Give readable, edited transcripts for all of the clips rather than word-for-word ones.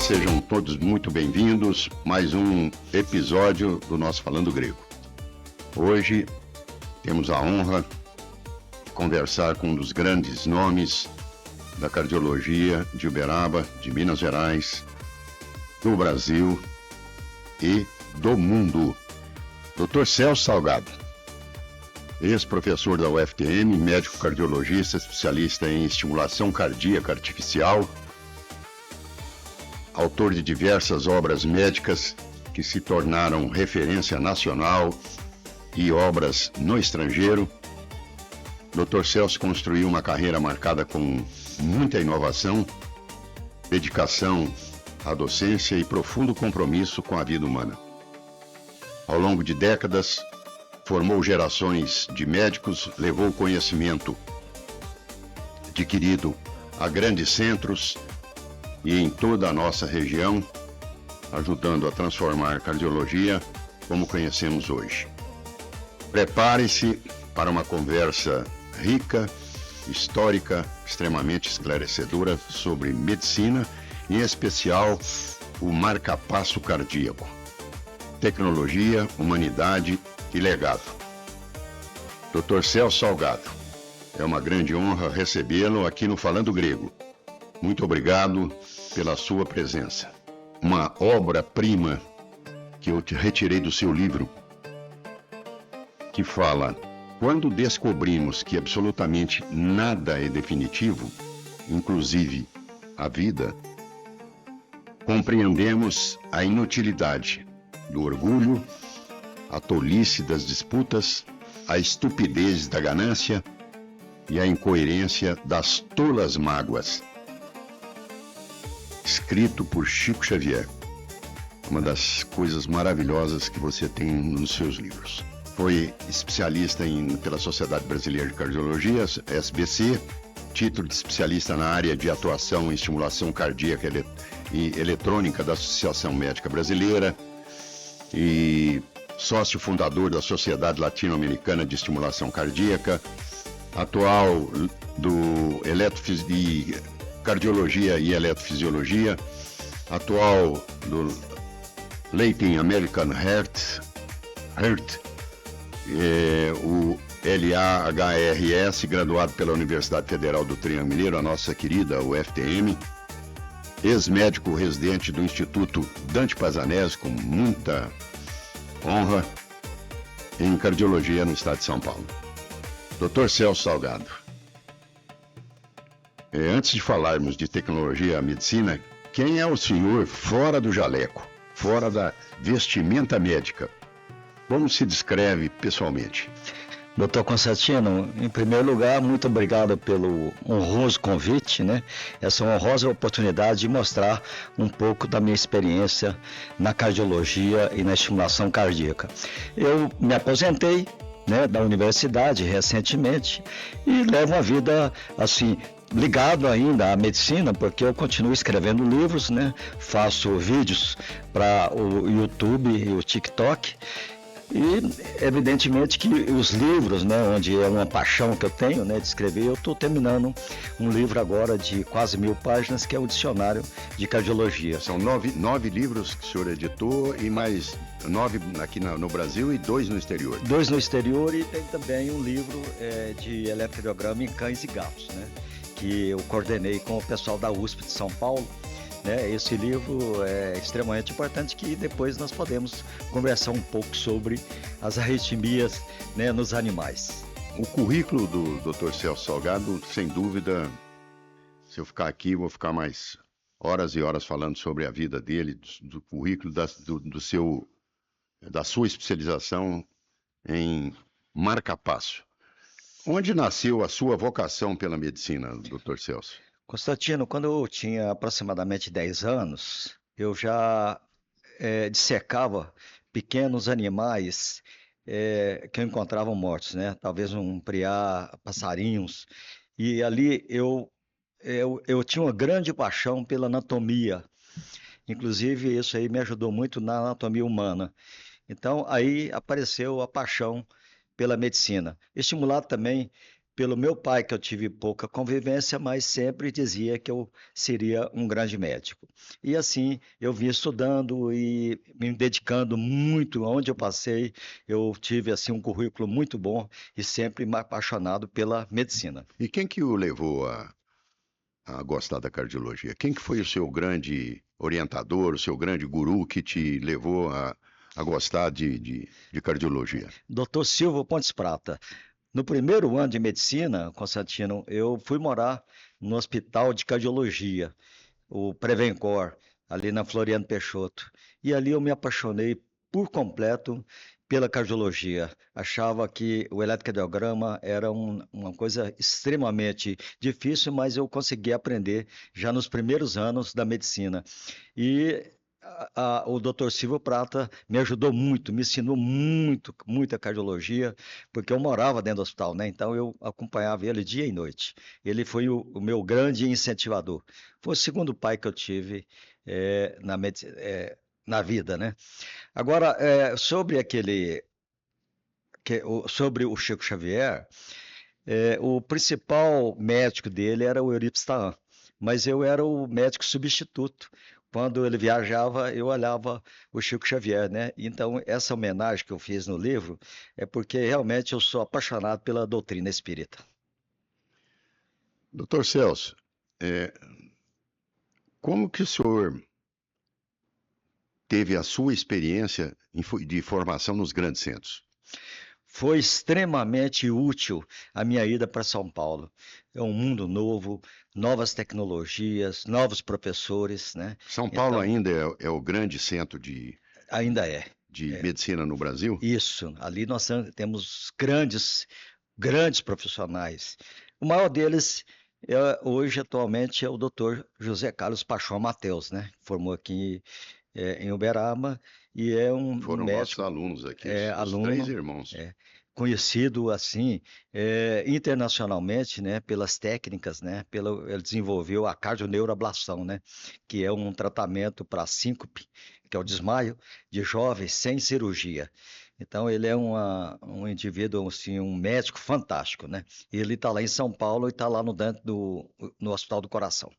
sejam todos muito bem-vindos. Mais um episódio do nosso Falando Grego. Hoje temos a honra de conversar com um dos grandes nomes da cardiologia de Uberaba, de Minas Gerais, do Brasil e do mundo, Dr. Celso Salgado, ex-professor da UFTM, médico cardiologista, especialista em estimulação cardíaca artificial, autor de diversas obras médicas que se tornaram referência nacional e obras no estrangeiro. Dr. Celso construiu uma carreira marcada com muita inovação, dedicação à docência e profundo compromisso com a vida humana. Ao longo de décadas, formou gerações de médicos, levou conhecimento adquirido a grandes centros e em toda a nossa região, ajudando a transformar a cardiologia como conhecemos hoje. Prepare-se para uma conversa rica, histórica, extremamente esclarecedora sobre medicina, em especial o marca-passo cardíaco, tecnologia, humanidade e legado. Dr. Celso Salgado, é uma grande honra recebê-lo aqui no Falando Grego. Muito obrigado pela sua presença. Uma obra-prima que eu te retirei do seu livro, que fala: quando descobrimos que absolutamente nada é definitivo, inclusive a vida, compreendemos a inutilidade do orgulho, a tolice das disputas, a estupidez da ganância e a incoerência das tolas mágoas. Escrito por Chico Xavier, uma das coisas maravilhosas que você tem nos seus livros. Foi especialista pela Sociedade Brasileira de Cardiologia, SBC, título de especialista na área de atuação em estimulação cardíaca e eletrônica da Associação Médica Brasileira e sócio fundador da Sociedade Latino-Americana de Estimulação Cardíaca, atual do Cardiologia e Eletrofisiologia, atual do Latin American Heart, o LAHRS, graduado pela Universidade Federal do Triângulo Mineiro, a nossa querida UFTM, ex-médico residente do Instituto Dante Pazanese, com muita honra, em cardiologia no estado de São Paulo. Dr. Celso Salgado, antes de falarmos de tecnologia e medicina, quem é o senhor fora do jaleco, fora da vestimenta médica? Como se descreve pessoalmente? Doutor Constantino, em primeiro lugar, muito obrigado pelo honroso convite, né? Essa honrosa oportunidade de mostrar um pouco da minha experiência na cardiologia e na estimulação cardíaca. Eu me aposentei, né, da universidade recentemente e levo uma vida assim, ligado ainda à medicina, porque eu continuo escrevendo livros, né? Faço vídeos para o YouTube e o TikTok. E evidentemente que os livros, né, onde é uma paixão que eu tenho, né, de escrever, eu estou terminando um livro agora de quase 1000 páginas, que é o Dicionário de Cardiologia. São nove livros que o senhor editou e mais 9 aqui no Brasil e 2 no exterior. 2 no exterior, e tem também um livro de eletrocardiograma em cães e gatos, né, que eu coordenei com o pessoal da USP de São Paulo. Esse livro é extremamente importante, que depois nós podemos conversar um pouco sobre as arritmias, né, nos animais. O currículo do Dr. Celso Salgado, sem dúvida, se eu ficar aqui, vou ficar mais horas e horas falando sobre a vida dele, do currículo, da sua especialização em marca-passo. Onde nasceu a sua vocação pela medicina, Dr. Celso? Constantino, quando eu tinha aproximadamente 10 anos, eu já dissecava pequenos animais que eu encontrava mortos, né? Talvez um preá, passarinhos. E ali eu tinha uma grande paixão pela anatomia. Inclusive, isso aí me ajudou muito na anatomia humana. Então, aí apareceu a paixão pela medicina. Estimulado também pelo meu pai, que eu tive pouca convivência, mas sempre dizia que eu seria um grande médico. E assim, eu vim estudando e me dedicando muito onde eu passei. Eu tive assim um currículo muito bom e sempre me apaixonado pela medicina. E quem que o levou a gostar da cardiologia? Quem que foi o seu grande orientador, o seu grande guru que te levou a gostar de cardiologia? Dr. Silvio Pontes Prata. No primeiro ano de medicina, Constantino, eu fui morar no hospital de cardiologia, o Prevencor, ali na Floriano Peixoto. E ali eu me apaixonei por completo pela cardiologia. Achava que o eletrocardiograma era uma coisa extremamente difícil, mas eu consegui aprender já nos primeiros anos da medicina. E o Dr. Silvio Prata me ajudou muito, me ensinou muito, muita cardiologia, porque eu morava dentro do hospital, né? Então eu acompanhava ele dia e noite. Ele foi o meu grande incentivador. Foi o segundo pai que eu tive na vida, né? Agora, sobre o Chico Xavier, o principal médico dele era o Eurípides Tahan, mas eu era o médico substituto. Quando ele viajava, eu olhava o Chico Xavier, né? Então, essa homenagem que eu fiz no livro é porque realmente eu sou apaixonado pela doutrina espírita. Doutor Celso, é, como que o senhor teve a sua experiência de formação nos grandes centros? Foi extremamente útil a minha ida para São Paulo. É um mundo novo, novas tecnologias, novos professores, né? São Paulo Então, ainda é o grande centro ainda é. de medicina no Brasil? Isso, ali nós temos grandes profissionais. O maior deles hoje, atualmente, é o Dr. José Carlos Paixão Mateus, né? Formou aqui em Uberaba e é um Foram nossos médico, alunos aqui, os três aluno, irmãos. conhecido assim internacionalmente, né? Pelas técnicas, né? Ele desenvolveu a cardioneuroablação, né? Que é um tratamento para síncope, que é o desmaio de jovens sem cirurgia. Então ele é um indivíduo, assim, um médico fantástico, né? Ele está lá em São Paulo e está lá no Hospital do Coração.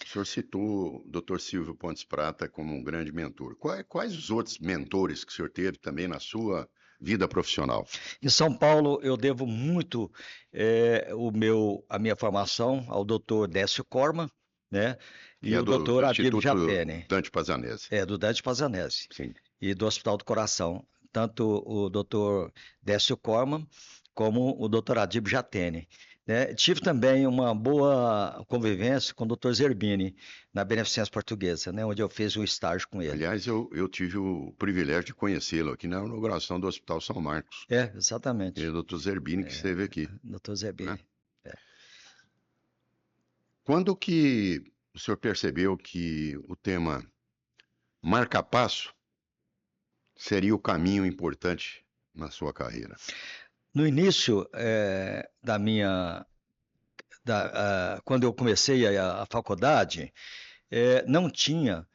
O senhor citou o Dr. Silvio Pontes Prata como um grande mentor. Quais os outros mentores que o senhor teve também na sua vida profissional? Em São Paulo eu devo muito a minha formação ao Dr. Décio Corman, né? Que E é o do Dr. Adib Instituto Japene, Dante Pazanese. do Dante Pazanese, Sim. e do Hospital do Coração. Tanto o Dr. Décio Corman como o Dr. Adib Jatene. Né? Tive também uma boa convivência com o Dr. Zerbini, na Beneficência Portuguesa, né? Onde eu fiz um estágio com ele. Aliás, eu tive o privilégio de conhecê-lo aqui na inauguração do Hospital São Marcos. Exatamente. E o Dr. Zerbini que esteve aqui. Dr. Zerbini. Né? Quando que o senhor percebeu que o tema marca-passo seria o caminho importante na sua carreira? No início quando eu comecei a faculdade, não tinha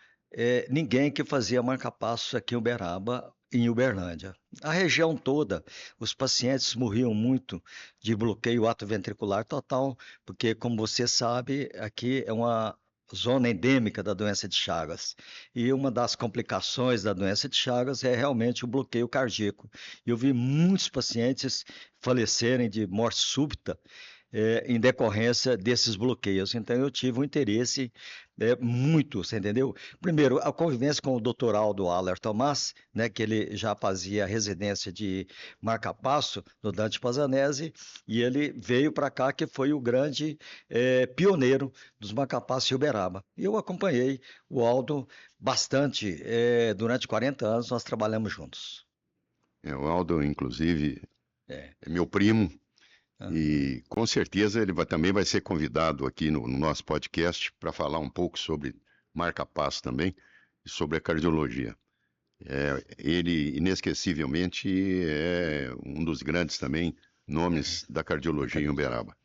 ninguém que fazia marca-passo aqui em Uberaba, em Uberlândia. A região toda, os pacientes morriam muito de bloqueio atrioventricular total, porque, como você sabe, aqui é uma zona endêmica da doença de Chagas. E uma das complicações da doença de Chagas é realmente o bloqueio cardíaco. Eu vi muitos pacientes falecerem de morte súbita em decorrência desses bloqueios. Então, eu tive um interesse muito, você entendeu? Primeiro, a convivência com o Dr. Aldo Aller Tomás, né, que ele já fazia residência de marca-passo no Dante Pazanese, e ele veio para cá, que foi o grande pioneiro dos marca-passos em Uberaba. E eu acompanhei o Aldo bastante, durante 40 anos nós trabalhamos juntos. O Aldo, inclusive, É. é meu primo. E com certeza ele também vai ser convidado aqui no nosso podcast para falar um pouco sobre marca-passo também e sobre a cardiologia. Ele, inesquecivelmente, é um dos grandes também nomes da cardiologia em Uberaba.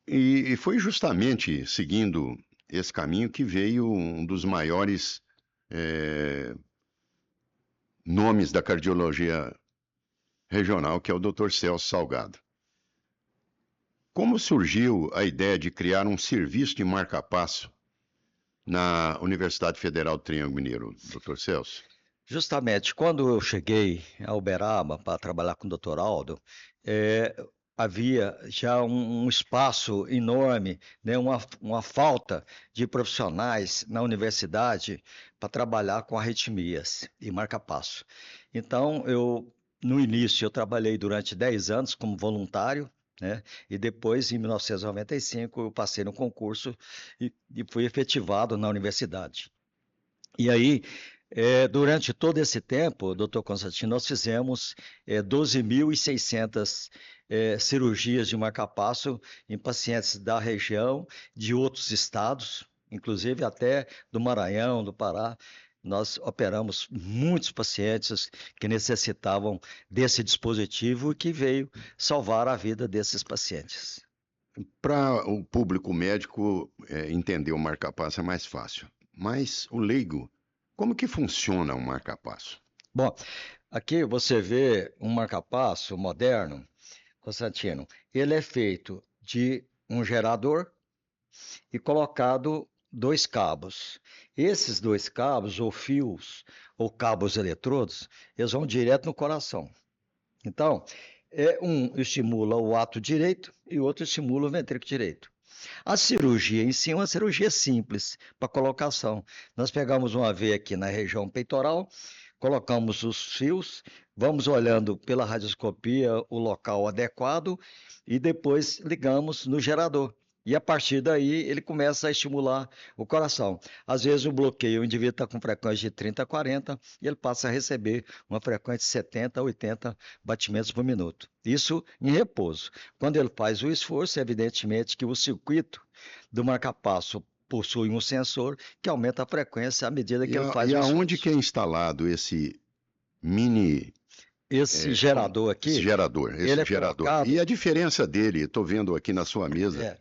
E foi justamente seguindo esse caminho que veio um dos maiores nomes da cardiologia regional, que é o Dr. Celso Salgado. Como surgiu a ideia de criar um serviço de marca-passo na Universidade Federal do Triângulo Mineiro, Dr. Celso? Justamente, quando eu cheguei a Uberaba para trabalhar com o Dr. Aldo, havia já um espaço enorme, né, uma falta de profissionais na universidade para trabalhar com arritmias e marca-passo. Então, no início, eu trabalhei durante 10 anos como voluntário, né, e depois, em 1995, eu passei no concurso e fui efetivado na universidade. E aí, durante todo esse tempo, doutor Constantino, nós fizemos 12.600 cirurgias de marca-passo em pacientes da região, de outros estados, inclusive até do Maranhão, do Pará. Nós operamos muitos pacientes que necessitavam desse dispositivo e que veio salvar a vida desses pacientes. Para o público médico entender o marca-passo é mais fácil, mas o leigo, como que funciona um marca-passo? Bom, aqui você vê um marca-passo moderno, Constantino. Ele é feito de um gerador e colocado 2 cabos. Esses 2 cabos, ou fios, ou cabos eletrodos, eles vão direto no coração. Então, um estimula o ato direito e o outro estimula o ventrículo direito. A cirurgia em si é uma cirurgia simples para colocação. Nós pegamos uma veia aqui na região peitoral, colocamos os fios, vamos olhando pela radioscopia o local adequado e depois ligamos no gerador. E a partir daí ele começa a estimular o coração. Às vezes o bloqueio, o indivíduo está com frequência de 30 a 40 e ele passa a receber uma frequência de 70 a 80 batimentos por minuto. Isso em repouso. Quando ele faz o esforço, evidentemente que o circuito do marca-passo possui um sensor que aumenta a frequência à medida que ele faz o esforço. E aonde que é instalado esse mini... Esse gerador aqui? Esse gerador. Colocado... E a diferença dele, estou vendo aqui na sua mesa...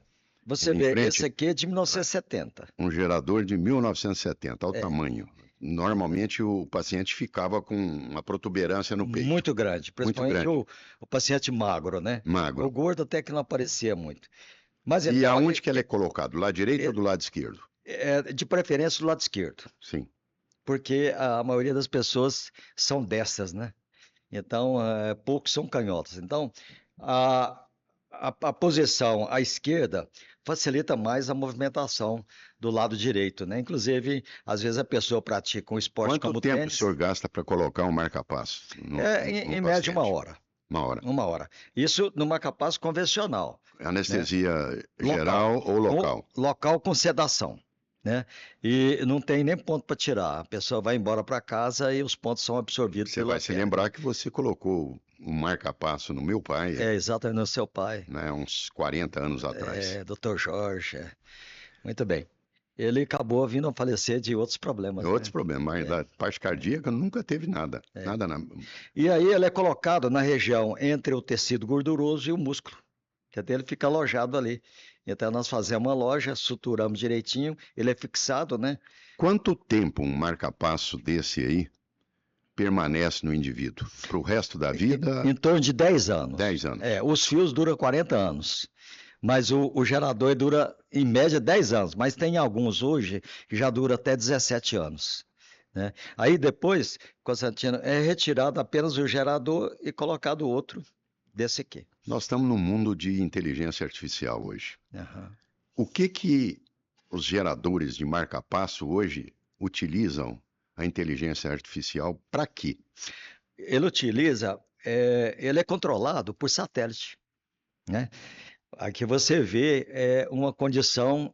Você vê, esse aqui é de 1970. Um gerador de 1970, ao tamanho. Normalmente o paciente ficava com uma protuberância no peito. Muito grande, principalmente o paciente magro, né? Magro. O gordo até que não aparecia muito. Mas, e então, aonde que ele é colocado? Do lado direito ou do lado esquerdo? De preferência do lado esquerdo. Sim. Porque a maioria das pessoas são destras, né? Então, poucos são canhotos. Então, a posição à esquerda facilita mais a movimentação do lado direito, né? Inclusive, às vezes a pessoa pratica um esporte como tênis. Quanto tempo o senhor gasta para colocar um marca-passo? Em média, 1 hora. 1 hora. 1 hora. Isso no marca-passo convencional. Anestesia geral ou local? Local com sedação, né? E não tem nem ponto para tirar. A pessoa vai embora para casa e os pontos são absorvidos pela pele. Você vai se lembrar que você colocou um marca-passo no meu pai. Exatamente, no seu pai. Né, uns 40 anos atrás. Dr. Jorge. Muito bem. Ele acabou vindo a falecer de outros problemas. Outros problemas, mas da parte cardíaca nunca teve nada. Nada. E aí ele é colocado na região entre o tecido gorduroso e o músculo. Que até ele fica alojado ali. Então nós fazemos uma loja, suturamos direitinho, ele é fixado, né? Quanto tempo um marca-passo desse aí permanece no indivíduo? Para o resto da vida? Em torno de 10 anos. 10 anos. Os fios duram 40 anos. Mas o gerador dura, em média, 10 anos. Mas tem alguns hoje que já dura até 17 anos. Né? Aí depois, Constantino, é retirado apenas o gerador e colocado outro desse aqui. Nós estamos num mundo de inteligência artificial hoje. Uhum. O que os geradores de marca-passo hoje utilizam a inteligência artificial para quê? Ele ele é controlado por satélite, né? Aqui você vê uma condição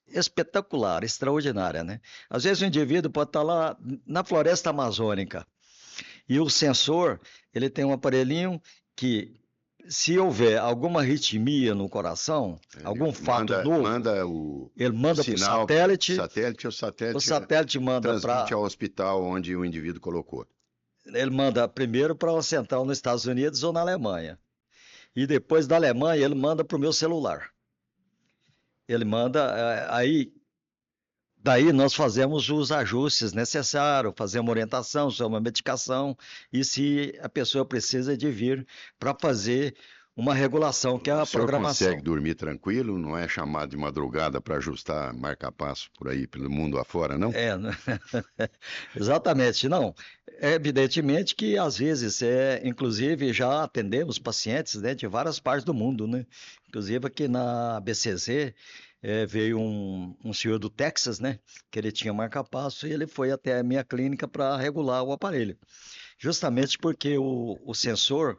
espetacular, extraordinária, né? Às vezes o indivíduo pode estar lá na floresta amazônica e o sensor, ele tem um aparelhinho que, se houver alguma arritmia no coração, algum fato novo, ele manda para o satélite. O satélite manda para ao hospital onde o indivíduo colocou. Ele manda primeiro para uma central nos Estados Unidos ou na Alemanha. E depois da Alemanha ele manda para o meu celular. Ele manda, aí Daí nós fazemos os ajustes necessários, fazemos uma orientação sobre uma medicação e se a pessoa precisa de vir para fazer uma regulação, que é O a senhor consegue programação. dormir tranquilo? Não é chamado de madrugada para ajustar marca-passo por aí, pelo mundo afora, não? É, né? Exatamente, não. É evidentemente que às vezes, inclusive já atendemos pacientes, né, de várias partes do mundo, né? Inclusive aqui na BCZ veio um senhor do Texas, né, que ele tinha marca-passo e ele foi até a minha clínica para regular o aparelho. Justamente porque o sensor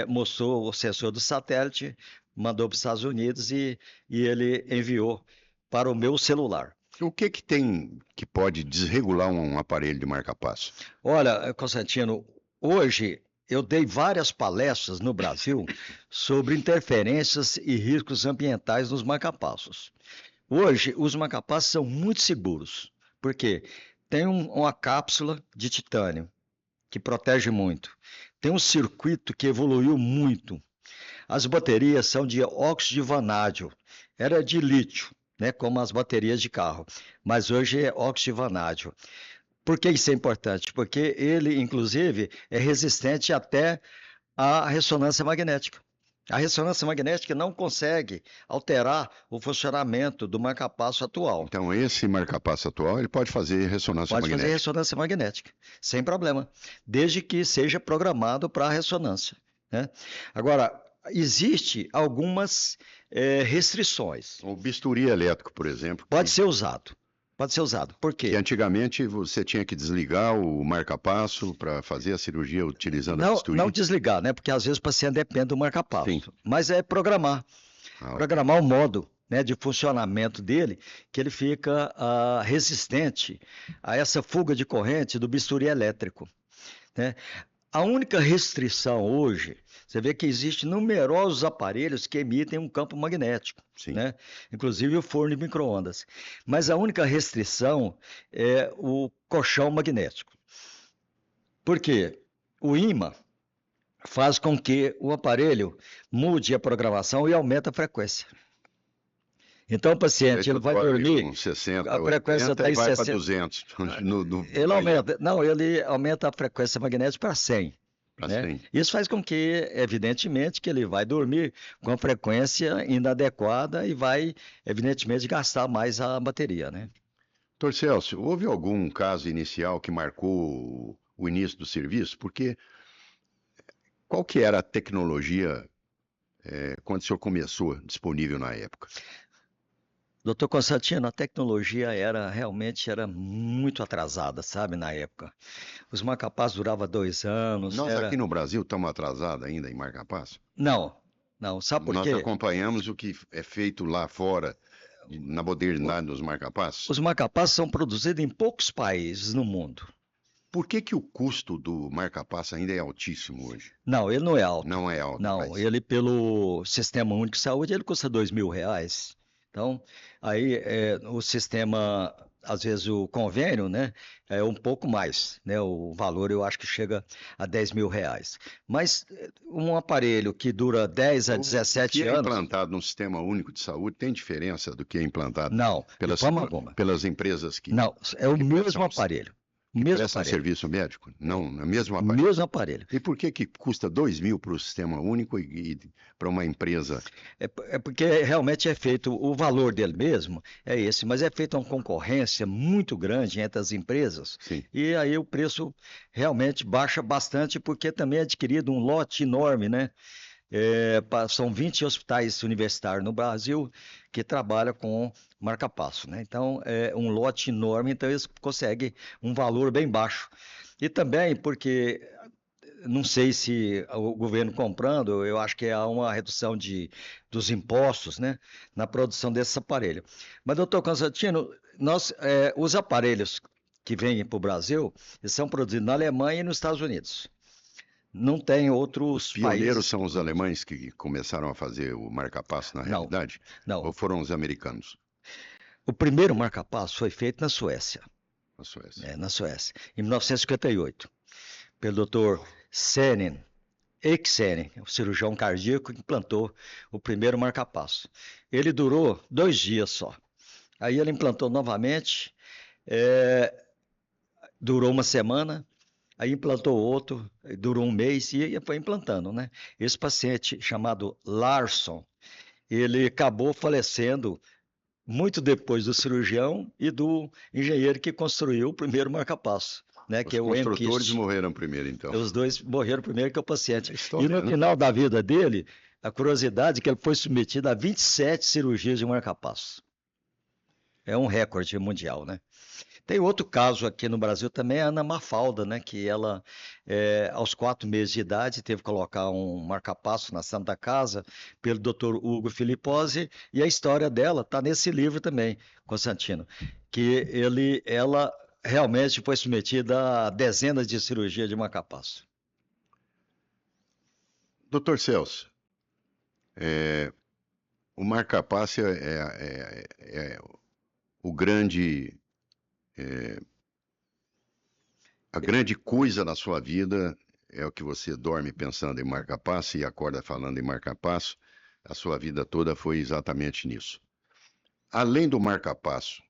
mostrou o sensor do satélite, mandou para os Estados Unidos e ele enviou para o meu celular. O que que tem que pode desregular um aparelho de marca-passo? Olha, Constantino, hoje eu dei várias palestras no Brasil sobre interferências e riscos ambientais nos marcapassos. Hoje, os marcapassos são muito seguros, porque tem uma cápsula de titânio que protege muito, tem um circuito que evoluiu muito. As baterias são de óxido de vanádio, era de lítio, né, como as baterias de carro, mas hoje é óxido de vanádio. Por que isso é importante? Porque ele, inclusive, é resistente até à ressonância magnética. A ressonância magnética não consegue alterar o funcionamento do marcapasso atual. Então, esse marca-passo atual, ele pode fazer ressonância Pode fazer magnética. ressonância magnética, sem problema, desde que seja programado para a ressonância, né? Agora, existe algumas restrições. O bisturi elétrico, por exemplo, Pode ser usado. Pode ser usado. Por que quê? antigamente você tinha que desligar o marca-passo para fazer a cirurgia utilizando a Não, bisturi. não desligar, né? Porque às vezes o paciente depende do Sim. marca-passo. Mas é programar. Ah, Programar o modo, né, de funcionamento dele, que ele fica resistente a essa fuga de corrente do bisturi elétrico, né? A única restrição hoje, você vê que existem numerosos aparelhos que emitem um campo magnético, sim. né? Inclusive o forno de micro-ondas. Mas a única restrição é o colchão magnético. Por quê? O ímã faz com que o aparelho mude a programação e aumente a frequência. Então o paciente ele vai dormir, Com 60, a frequência 80 está e em vai para 60. 200. Ele aumenta, não, ele aumenta a frequência magnética para 100. Para Né? 100. Isso faz com que, evidentemente, que ele vai dormir com a frequência inadequada e vai, evidentemente, gastar mais a bateria, né? Doutor Celso, houve algum caso inicial que marcou o início do serviço? Porque qual que era a tecnologia quando o senhor começou disponível na época? Doutor Constantino, a tecnologia realmente era muito atrasada, sabe, na época. Os marca-passos duravam 2 anos. Nós aqui no Brasil estamos atrasados ainda em marca-passo? Não, não. Sabe por Nós quê? acompanhamos o que é feito lá fora, na modernidade dos marca-passos. Os marca-passos são produzidos em poucos países no mundo. Por que que o custo do marca-passo ainda é altíssimo hoje? Não, ele não é alto. Não é alto, Não, mas ele pelo Sistema Único de Saúde, ele custa R$ 2.000. Então, aí o sistema, às vezes o convênio, né, é um pouco mais, né, o valor eu acho que chega a R$ 10.000. Mas um aparelho que dura 10 a o 17 que é anos, implantado no Sistema Único de Saúde tem diferença do que é implantado não, de pelas, forma alguma. pelas empresas que Não, é o que mesmo prestam- aparelho. O mesmo prestam aparelho. serviço médico? Não, é o mesmo O aparelho. mesmo aparelho. E por que que custa R$ 2.000 para o Sistema Único e para uma empresa? É porque realmente é feito, o valor dele mesmo é esse, mas é feita uma concorrência muito grande entre as empresas Sim. e aí o preço realmente baixa bastante porque também é adquirido um lote enorme, né? São 20 hospitais universitários no Brasil que trabalham com marca-passo, né? Então é um lote enorme, então eles conseguem um valor bem baixo. E também porque não sei se o governo comprando, eu acho que há uma redução dos impostos, né, na produção desse aparelho. Mas, doutor Constantino, os aparelhos que vêm para o Brasil, eles são produzidos na Alemanha e nos Estados Unidos. Não tem outros Os pioneiros países. são os alemães que começaram a fazer o marca-passo na Não, realidade? não. Ou foram os americanos O primeiro marca-passo foi feito na Suécia, na Suécia? em 1958, pelo Dr. Senin, Eksenin, o cirurgião cardíaco que implantou o primeiro marca-passo. Ele durou 2 dias só. Aí ele implantou novamente, durou uma semana, aí implantou outro, durou um mês e foi implantando, né? Esse paciente chamado Larson, ele acabou falecendo muito depois do cirurgião e do engenheiro que construiu o primeiro marca-passo, né? Os Que é o construtores Emquist. morreram primeiro, então. Os dois morreram primeiro que o É paciente. E história, no né? final da vida dele, a curiosidade é que ele foi submetido a 27 cirurgias de marca-passo. É um recorde mundial, né? Tem outro caso aqui no Brasil também, a Ana Mafalda, né? Que ela, aos 4 meses de idade, teve que colocar um marca-passo na Santa Casa pelo Dr. Hugo Filipposi, e a história dela está nesse livro também, Constantino, que ela realmente foi submetida a dezenas de cirurgias de marca-passo. Doutor Celso, o marca-passo é o grande, a grande coisa na sua vida, é o que você dorme pensando em marca-passo e acorda falando em marca-passo. A sua vida toda foi exatamente nisso. Além do marca-passo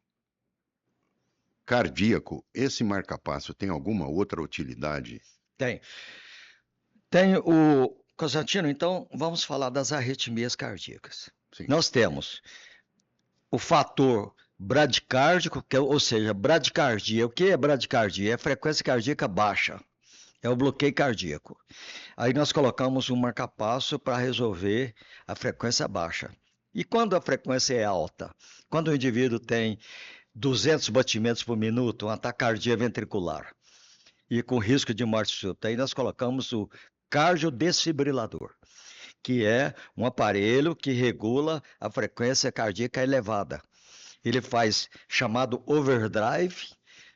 cardíaco, esse marca-passo tem alguma outra utilidade? Tem. Tem o. Constantino, então vamos falar das arritmias cardíacas. Sim. Nós temos o fator bradicárdico, ou seja, bradicardia. O que é bradicardia? É a frequência cardíaca baixa. É o bloqueio cardíaco. Aí nós colocamos um marca-passo para resolver a frequência baixa. E quando a frequência é alta? Quando o indivíduo tem 200 batimentos por minuto, uma taquicardia ventricular, e com risco de morte súbita, aí nós colocamos o cardiodesfibrilador, que é um aparelho que regula a frequência cardíaca elevada. Ele faz chamado overdrive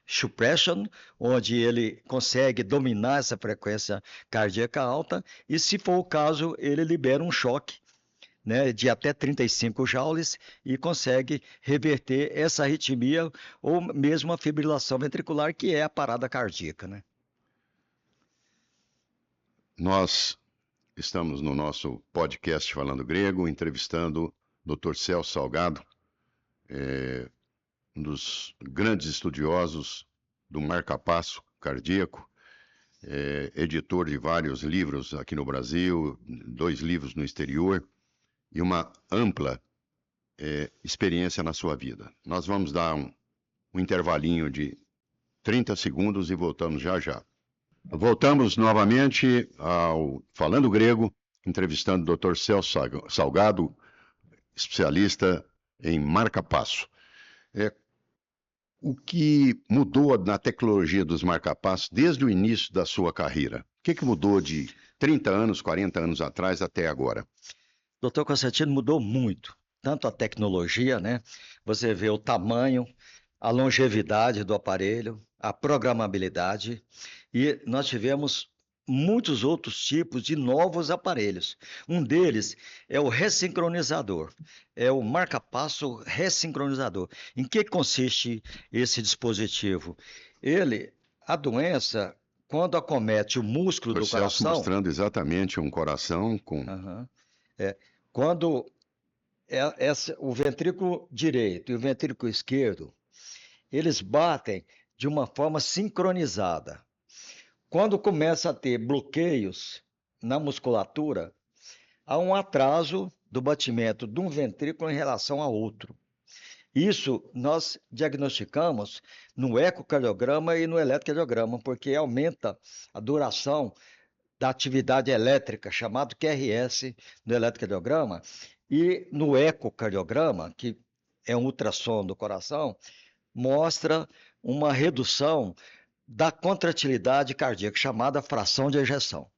suppression, onde ele consegue dominar essa frequência cardíaca alta, e se for o caso, ele libera um choque, né, de até 35 joules e consegue reverter essa arritmia ou mesmo a fibrilação ventricular, que é a parada cardíaca, né? Nós estamos no nosso podcast Falando Grego, entrevistando o Dr. Celso Salgado, um dos grandes estudiosos do marca-passo cardíaco, editor de vários livros aqui no Brasil, 2 livros no exterior e uma ampla experiência na sua vida. Nós vamos dar um intervalinho de 30 segundos e voltamos já já. Voltamos novamente ao Falando Grego, entrevistando o Dr. Celso Salgado, especialista em marca-passo. O que mudou na tecnologia dos marca-passos desde o início da sua carreira? O que mudou de 30 anos, 40 anos atrás até agora? Doutor Constantino, mudou muito, tanto a tecnologia, né? Você vê o tamanho, a longevidade do aparelho, a programabilidade, e nós tivemos muitos outros tipos de novos aparelhos. Um deles é o ressincronizador, é o marca-passo ressincronizador. Em que consiste esse dispositivo? A doença, quando acomete o músculo do coração... mostrando exatamente um coração com... Quando o ventrículo direito e o ventrículo esquerdo, eles batem de uma forma sincronizada. Quando começa a ter bloqueios na musculatura, há um atraso do batimento de um ventrículo em relação ao outro. Isso nós diagnosticamos no ecocardiograma e no eletrocardiograma, porque aumenta a duração da atividade elétrica, chamado QRS, no eletrocardiograma, e no ecocardiograma, que é um ultrassom do coração, mostra uma redução da contratilidade cardíaca, chamada fração de ejeção.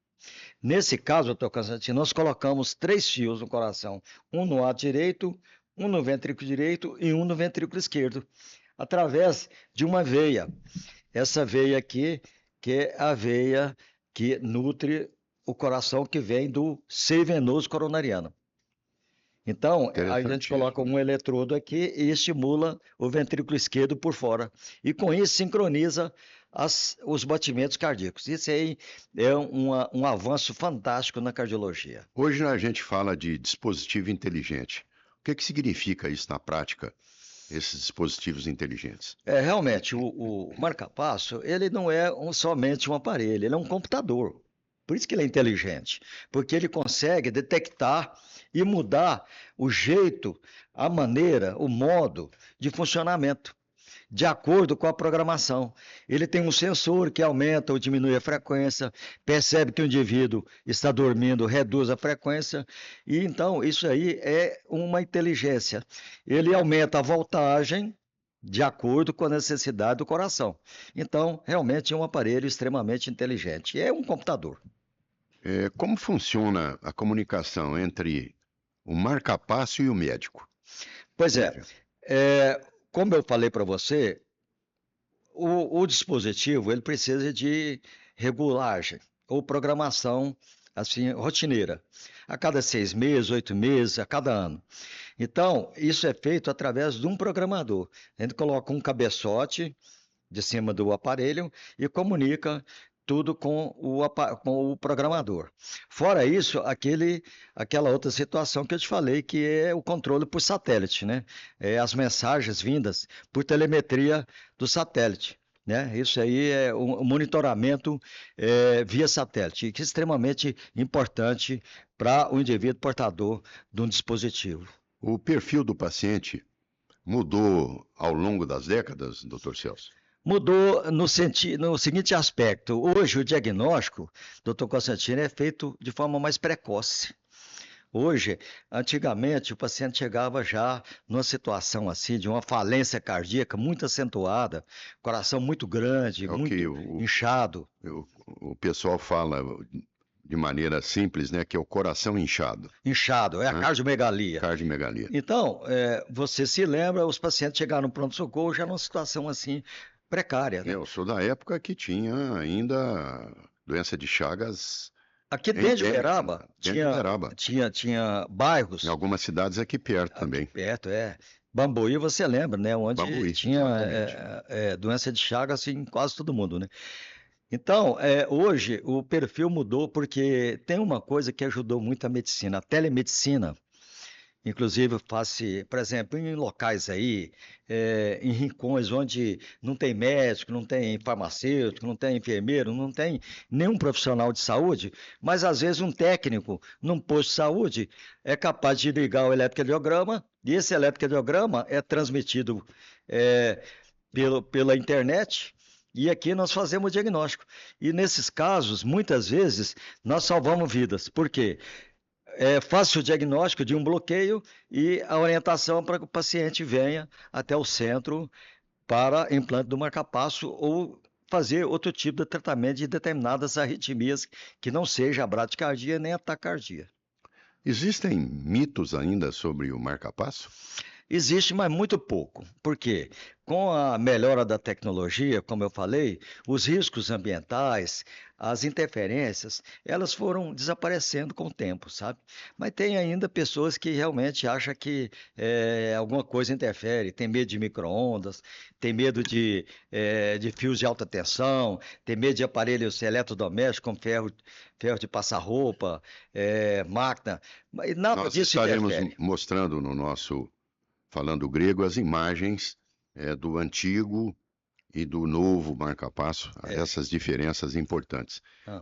Nesse caso, doutor Constantino, nós colocamos 3 fios no coração, um no lado direito, um no ventrículo direito e um no ventrículo esquerdo, através de uma veia. Essa veia aqui, que é a veia que nutre o coração, que vem do seio venoso coronariano. Então, a gente coloca um eletrodo aqui e estimula o ventrículo esquerdo por fora. E com isso sincroniza os batimentos cardíacos. Isso aí é um avanço fantástico na cardiologia. Hoje a gente fala de dispositivo inteligente. O que significa isso na prática? esses dispositivos inteligentes? Realmente, o marca-passo, ele não é somente um aparelho, ele é um computador. Por isso que ele é inteligente, porque ele consegue detectar e mudar o jeito, a maneira, o modo de funcionamento, de acordo com a programação. Ele tem um sensor que aumenta ou diminui a frequência, percebe que o indivíduo está dormindo, reduz a frequência, e então isso aí é uma inteligência. Ele aumenta a voltagem de acordo com a necessidade do coração. Então, realmente é um aparelho extremamente inteligente. É um computador. Como funciona a comunicação entre o marca-passo e o médico? Pois como eu falei para você, o dispositivo ele precisa de regulagem ou programação assim rotineira, a cada 6 meses, 8 meses, a cada ano. Então, isso é feito através de um programador. A gente coloca um cabeçote de cima do aparelho e comunica tudo com o programador. Fora isso, aquela outra situação que eu te falei, que é o controle por satélite, né? As mensagens vindas por telemetria do satélite. Né? Isso aí é o monitoramento via satélite, que é extremamente importante para o indivíduo portador de um dispositivo. O perfil do paciente mudou ao longo das décadas, doutor Celso? Mudou no seguinte aspecto. Hoje, o diagnóstico, doutor Constantino, é feito de forma mais precoce. Hoje, antigamente, o paciente chegava já numa situação assim, de uma falência cardíaca muito acentuada, coração muito grande, muito inchado. O pessoal fala de maneira simples, né, que é o coração inchado. Inchado, é a cardiomegalia. Cardiomegalia. Então, você se lembra, os pacientes chegaram no pronto-socorro já numa situação assim, precária. Né? Eu sou da época que tinha ainda doença de Chagas. Aqui dentro de Uberaba, tinha bairros. Em algumas cidades aqui perto também. Aqui perto, Bambuí, você lembra, né? Onde Bambuí, tinha doença de Chagas em quase todo mundo, né? Então, hoje o perfil mudou porque tem uma coisa que ajudou muito a medicina, a telemedicina. Inclusive, eu faço, por exemplo, em locais aí, em rincões onde não tem médico, não tem farmacêutico, não tem enfermeiro, não tem nenhum profissional de saúde, mas às vezes um técnico num posto de saúde é capaz de ligar o eletrocardiograma e esse eletrocardiograma é transmitido pela internet. E aqui nós fazemos o diagnóstico. E nesses casos, muitas vezes, nós salvamos vidas. Por quê? É fácil o diagnóstico de um bloqueio e a orientação para que o paciente venha até o centro para implante do marca-passo ou fazer outro tipo de tratamento de determinadas arritmias que não seja a bradicardia nem a taquicardia. Existem mitos ainda sobre o marca-passo? Existe, mas muito pouco. Por quê? Com a melhora da tecnologia, como eu falei, os riscos ambientais, as interferências, elas foram desaparecendo com o tempo, sabe? Mas tem ainda pessoas que realmente acham que alguma coisa interfere, tem medo de micro-ondas, tem medo de fios de alta tensão, tem medo de aparelhos eletrodomésticos como ferro de passar roupa, máquina, mas nada disso interfere. Nós estaremos mostrando no nosso Falando Grego, as imagens do antigo e do novo marca-passo, essas diferenças importantes.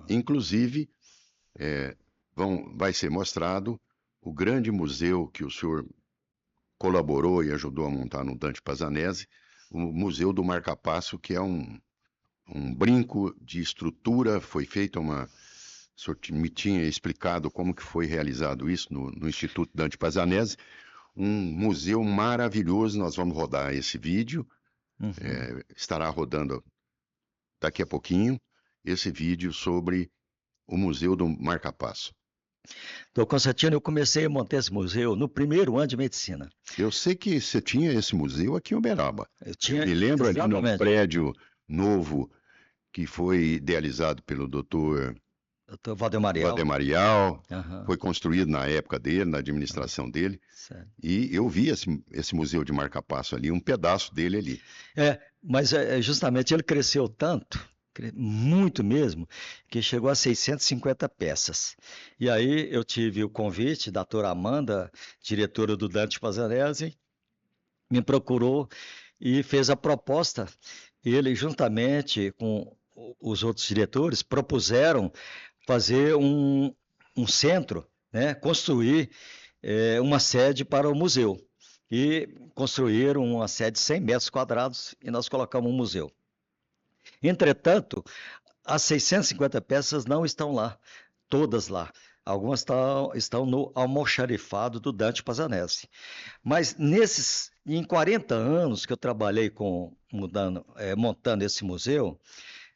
Inclusive, vai ser mostrado o grande museu que o senhor colaborou e ajudou a montar no Dante Pazzanese, o Museu do Marca-Passo, que é um brinco de estrutura, foi feita o senhor me tinha explicado como que foi realizado isso no Instituto Dante Pazzanese, um museu maravilhoso. Nós vamos rodar esse vídeo, estará rodando daqui a pouquinho, esse vídeo sobre o Museu do Marca-Passo. Doutor Constantino, eu comecei a montar esse museu no primeiro ano de medicina. Eu sei que você tinha esse museu aqui em Uberaba. Eu me lembro ali no prédio novo que foi idealizado pelo doutor Valdemarial. Foi construído na época dele, na administração dele. Certo. E eu vi esse museu de marca-passo ali, um pedaço dele ali. Mas justamente ele cresceu tanto, muito mesmo, que chegou a 650 peças. E aí eu tive o convite da doutora Amanda, diretora do Dante Pazzanese, me procurou e fez a proposta. Ele, juntamente com os outros diretores, propuseram fazer um centro, né, construir uma sede para o museu. E construíram uma sede de 100 metros quadrados e nós colocamos um museu. Entretanto, as 650 peças não estão lá, todas lá. Algumas estão no almoxarifado do Dante Pazzanese. Mas em 40 anos que eu trabalhei montando esse museu,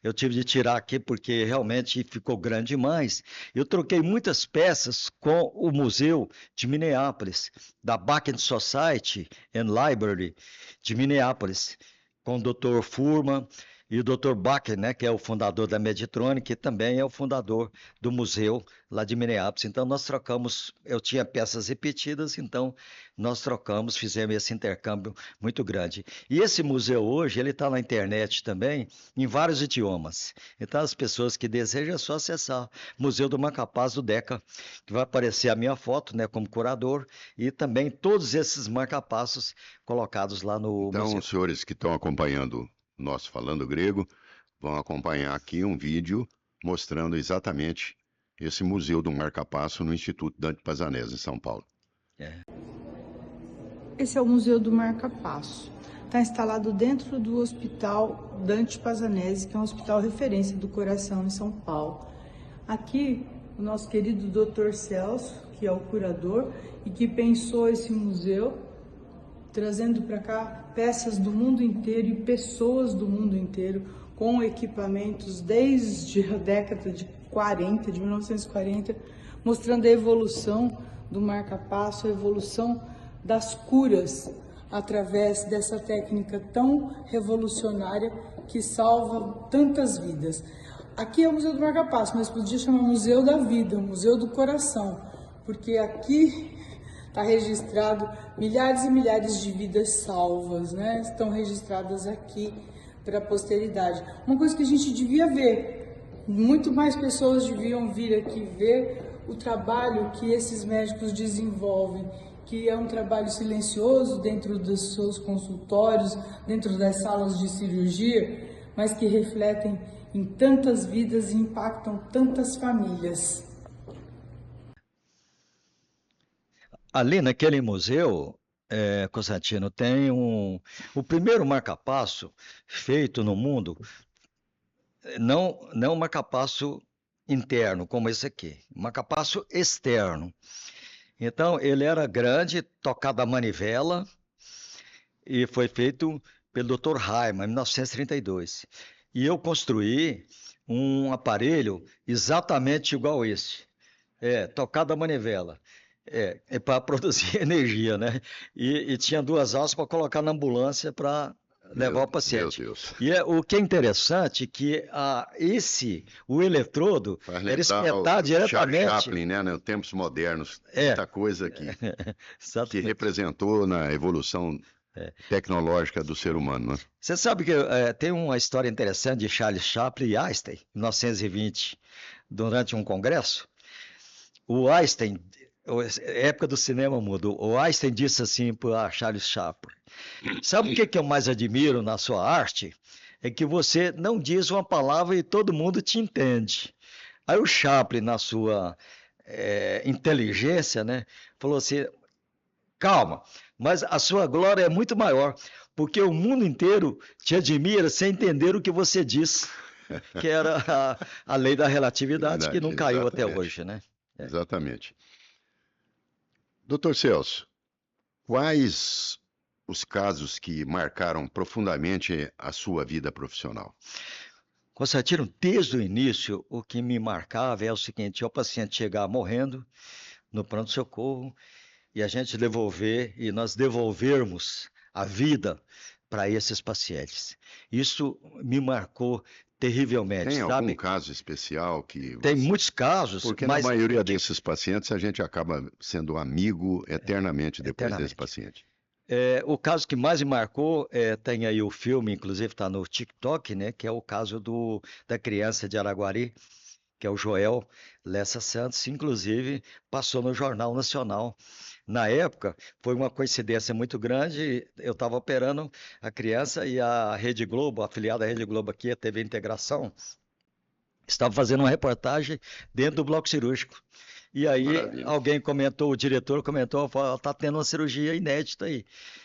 eu tive de tirar aqui porque realmente ficou grande demais. Eu troquei muitas peças com o Museu de Minneapolis, da Bakken Society and Library de Minneapolis, com o Dr. Furman e o Dr. Bakken, né, que é o fundador da Meditronic, que também é o fundador do museu lá de Minneapolis. Então nós trocamos, eu tinha peças repetidas, então nós trocamos, fizemos esse intercâmbio muito grande. E esse museu hoje, ele está na internet também, em vários idiomas. Então as pessoas que desejam é só acessar Museu do Marca-Passos do DECA, que vai aparecer a minha foto, né, como curador, e também todos esses marca-passos colocados lá no então, museu. Os senhores que estão acompanhando nós falando grego vão acompanhar aqui um vídeo mostrando exatamente esse Museu do Marca-Passo no Instituto Dante Pazzanese, em São Paulo. Esse é o Museu do Marca-Passo. Está instalado dentro do Hospital Dante Pazzanese, que é um hospital referência do coração em São Paulo. Aqui, o nosso querido Dr. Celso, que é o curador e que pensou esse museu, trazendo para cá peças do mundo inteiro e pessoas do mundo inteiro com equipamentos desde a década de 1940, mostrando a evolução do marca-passo, a evolução das curas através dessa técnica tão revolucionária que salva tantas vidas. Aqui é o Museu do Marca-Passo, mas podia chamar Museu da Vida, Museu do Coração, porque aqui está registrado milhares e milhares de vidas salvas, né? Estão registradas aqui para a posteridade. Uma coisa que a gente devia ver, muito mais pessoas deviam vir aqui ver o trabalho que esses médicos desenvolvem, que é um trabalho silencioso dentro dos seus consultórios, dentro das salas de cirurgia, mas que refletem em tantas vidas e impactam tantas famílias. Ali naquele museu, Constantino, tem o primeiro marca-passo feito no mundo, não um marca-passo interno como esse aqui, marca-passo externo. Então ele era grande, tocado a manivela e foi feito pelo Dr. Raimann em 1932. E eu construí um aparelho exatamente igual esse, tocado a manivela. Para produzir energia, né? E tinha 2 alças para colocar na ambulância para levar o paciente. Meu Deus. E o que é interessante é que o eletrodo era espetado diretamente. Charles Chaplin, né? Nos tempos modernos, muita coisa que representou na evolução tecnológica do ser humano, né? Você sabe que tem uma história interessante de Charles Chaplin e Einstein, em 1920, durante um congresso. O Einstein, época do cinema mudo, o Einstein disse assim para Charles Chaplin: sabe o que eu mais admiro na sua arte? É que você não diz uma palavra e todo mundo te entende. Aí o Chaplin, na sua inteligência, né, falou assim: calma, mas a sua glória é muito maior, porque o mundo inteiro te admira sem entender o que você diz, que era a lei da relatividade, que não caiu até hoje, né? Exatamente. Dr. Celso, quais os casos que marcaram profundamente a sua vida profissional? Constantino, desde o início, o que me marcava é o seguinte: o paciente chegar morrendo no pronto-socorro e a gente nós devolvermos a vida para esses pacientes. Isso me marcou terrivelmente. Tem algum caso especial que... Tem muitos casos. Porque na maioria desses pacientes a gente acaba sendo amigo eternamente depois desse paciente. O caso que mais me marcou, tem aí o filme, inclusive está no TikTok, né, que é o caso da criança de Araguari, que é o Joel Lessa Santos, inclusive passou no Jornal Nacional Na época, foi uma coincidência muito grande. Eu estava operando a criança e a Rede Globo, a afiliada da Rede Globo aqui, a TV Integração, estava fazendo uma reportagem dentro do bloco cirúrgico. E aí Maravilha. alguém comentou, o diretor comentou, falou, está tendo uma cirurgia inédita aí.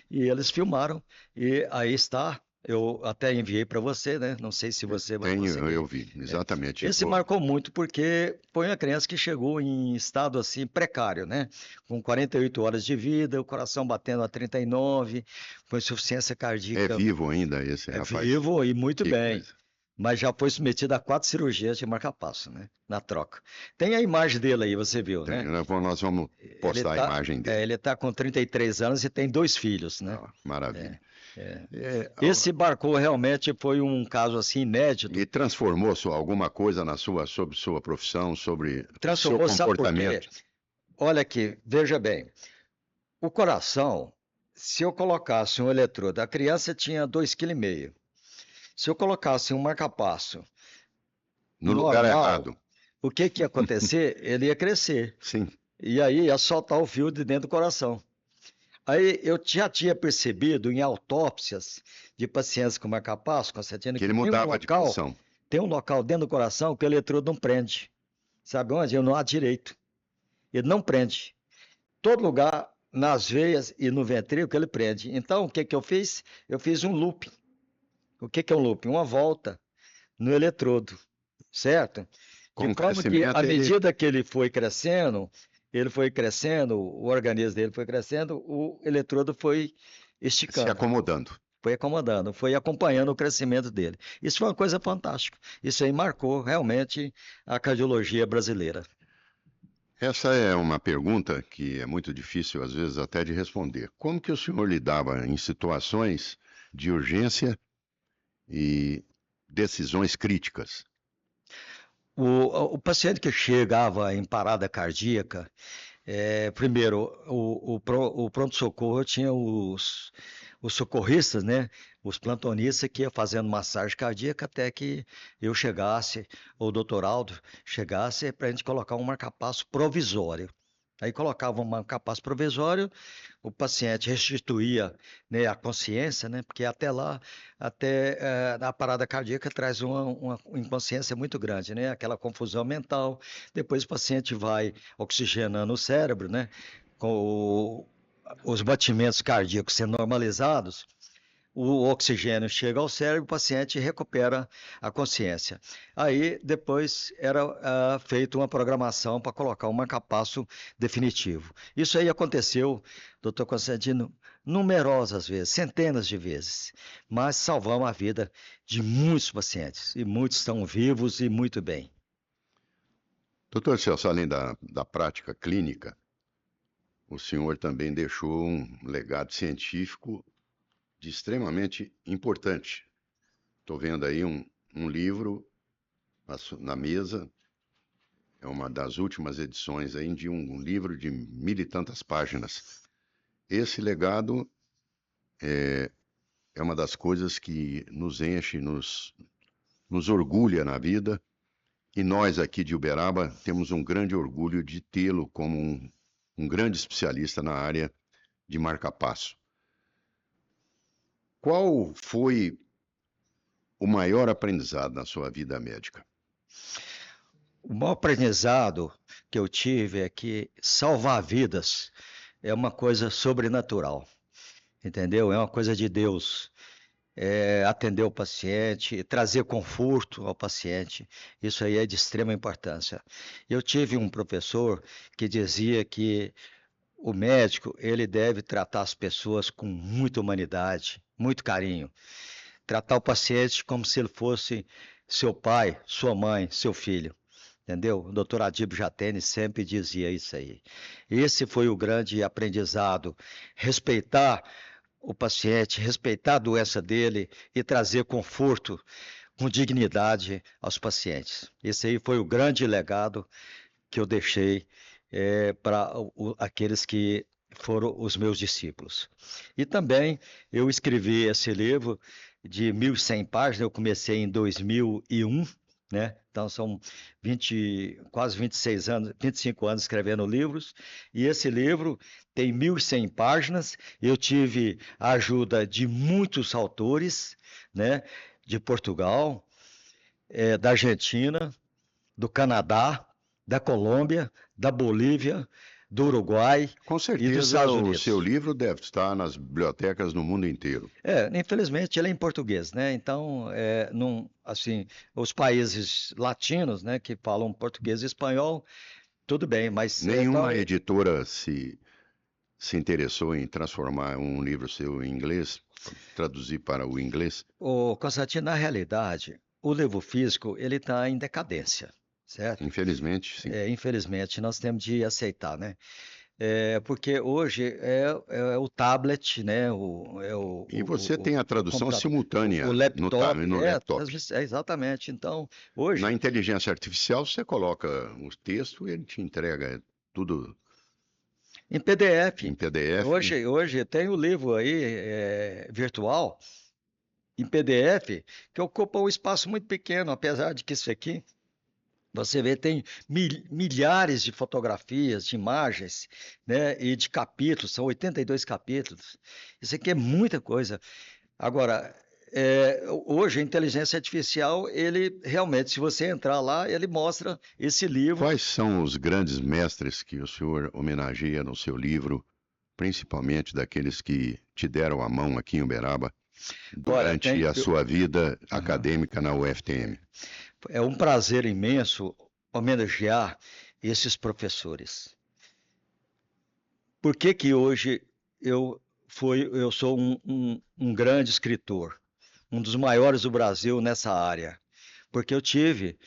E eles filmaram, e aí está. Eu até enviei para você, né? Não sei se você vai conseguir. Eu vi, exatamente. Esse marcou muito porque foi uma criança que chegou em estado assim precário, né? Com 48 horas de vida, o coração batendo a 39, com insuficiência É cardíaca. vivo ainda esse É rapaz. vivo e muito Que bem. coisa. Mas já foi submetido a 4 cirurgias de marca-passo, né? Na troca. Tem a imagem dele aí, você viu, né? Nós vamos postar a imagem dele. Ele está com 33 anos e tem 2 filhos, né? Maravilha. Esse marcou realmente foi um caso assim inédito. E transformou alguma coisa sobre sua profissão, sobre Transformou, seu sabe por quê? comportamento? Olha aqui, veja bem. O coração, se eu colocasse um eletrodo, a criança tinha 2,5 kg. Se eu colocasse um marca-passo No lugar normal, errado. o que ia acontecer? Ele ia crescer. Sim. E aí ia soltar o fio de dentro do coração. Aí eu já tinha percebido em autópsias de pacientes com marca-passo, Constantino, Que ele mudava de posição. tem um local dentro do coração que o eletrodo não prende. Sabe onde? No lado direito. Ele não prende. Todo lugar, nas veias e no ventrículo, ele prende. Então, o que eu fiz? Eu fiz um looping. O que é um looping? Uma volta no eletrodo, certo? De forma que, à medida que ele foi crescendo, o organismo dele foi crescendo, o eletrodo foi esticando. Se acomodando. Foi acomodando, foi acompanhando o crescimento dele. Isso foi uma coisa fantástica. Isso aí marcou realmente a cardiologia brasileira. Essa é uma pergunta que é muito difícil, às vezes, até de responder. Como que o senhor lidava em situações de urgência e decisões críticas? O paciente que chegava em parada cardíaca, primeiro, o pronto-socorro tinha os socorristas, né? Os plantonistas que iam fazendo massagem cardíaca até que eu chegasse, ou o doutor Aldo chegasse, para a gente colocar um marca-passo provisório. Aí colocava um marca-passo provisório, o paciente restituía, né, a consciência, né? Porque até lá, a parada cardíaca traz uma inconsciência muito grande, né? Aquela confusão mental. Depois o paciente vai oxigenando o cérebro, né? Com os batimentos cardíacos sendo normalizados, o oxigênio chega ao cérebro, o paciente recupera a consciência. Aí, depois, era feita uma programação para colocar um marca-passo definitivo. Isso aí aconteceu, doutor Constantino, numerosas vezes, centenas de vezes, mas salvamos a vida de muitos pacientes, e muitos estão vivos e muito bem. Doutor Celso, além da prática clínica, o senhor também deixou um legado científico extremamente importante. Estou vendo aí um livro na mesa, é uma das últimas edições aí de um livro de 1000 e tantas páginas. Esse legado é uma das coisas que nos enche, nos orgulha na vida, e nós aqui de Uberaba temos um grande orgulho de tê-lo como um grande especialista na área de marca-passo. Qual foi o maior aprendizado na sua vida médica? O maior aprendizado que eu tive é que salvar vidas é uma coisa sobrenatural, entendeu? É uma coisa de Deus. Atender o paciente, trazer conforto ao paciente, isso aí é de extrema importância. Eu tive um professor que dizia que o médico, ele deve tratar as pessoas com muita humanidade, muito carinho. Tratar o paciente como se ele fosse seu pai, sua mãe, seu filho. Entendeu? O doutor Adíbio Jatene sempre dizia isso aí. Esse foi o grande aprendizado. Respeitar o paciente, respeitar a doença dele e trazer conforto com dignidade aos pacientes. Esse aí foi o grande legado que eu deixei para aqueles que foram os meus discípulos. E também eu escrevi esse livro de 1.100 páginas, eu comecei em 2001, né? Então são quase 26 anos, 25 anos escrevendo livros, e esse livro tem 1.100 páginas. Eu tive a ajuda de muitos autores, né? De Portugal, da Argentina, do Canadá, da Colômbia, da Bolívia, do Uruguai Com e dos certeza Estados o Unidos. seu livro deve estar nas bibliotecas no mundo inteiro. Infelizmente ele é em português, né? Então, não, assim, os países latinos, né, que falam português e espanhol, tudo bem, mas Nenhuma editora se interessou em transformar um livro seu em inglês, traduzir para o inglês? Constantino, na realidade, o livro físico ele está em decadência, certo? Infelizmente, sim. Infelizmente, nós temos de aceitar, né? Porque hoje é o tablet, né? E você tem a tradução computador, simultânea o laptop, no laptop. Exatamente. Então, hoje, Na inteligência artificial, você coloca o texto e ele te entrega tudo em PDF. em PDF. Hoje tem o livro aí virtual em PDF que ocupa um espaço muito pequeno, apesar de que isso aqui você vê, tem milhares de fotografias, de imagens, né, e de capítulos, são 82 capítulos. Isso aqui é muita coisa. Agora, hoje a inteligência artificial, ele realmente, se você entrar lá, ele mostra esse livro. Quais são os grandes mestres que o senhor homenageia no seu livro, principalmente daqueles que te deram a mão aqui em Uberaba durante a sua vida acadêmica na UFTM? É um prazer imenso homenagear esses professores. Por que que hoje eu sou um grande escritor, um dos maiores do Brasil nessa área? Porque eu tive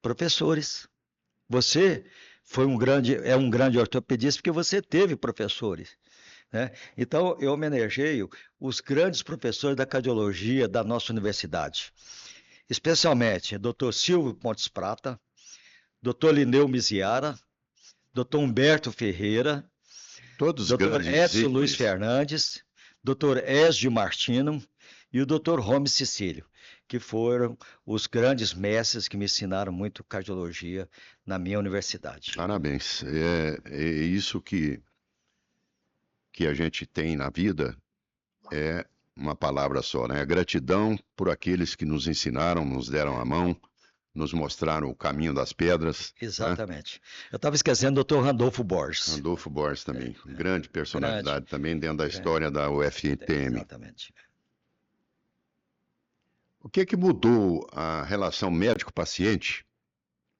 professores. Você é um grande ortopedista porque você teve professores, né? Então, eu homenageio os grandes professores da cardiologia da nossa universidade. Especialmente Dr. Silvio Pontes Prata, Dr. Lineu Miziara, Dr. Humberto Ferreira, Todos Dr. Edson Luiz Fernandes, Dr. Esdio Martino e o Dr. Rome Cecílio, que foram os grandes mestres que me ensinaram muito cardiologia na minha universidade. Parabéns. É isso que a gente tem na vida, é uma palavra só, né? Gratidão por aqueles que nos ensinaram, nos deram a mão, nos mostraram o caminho das pedras. Exatamente. Né? Eu estava esquecendo do Dr. Randolfo Borges. Randolfo Borges também, grande personalidade também dentro da história da UFTM. Exatamente. O que mudou a relação médico-paciente,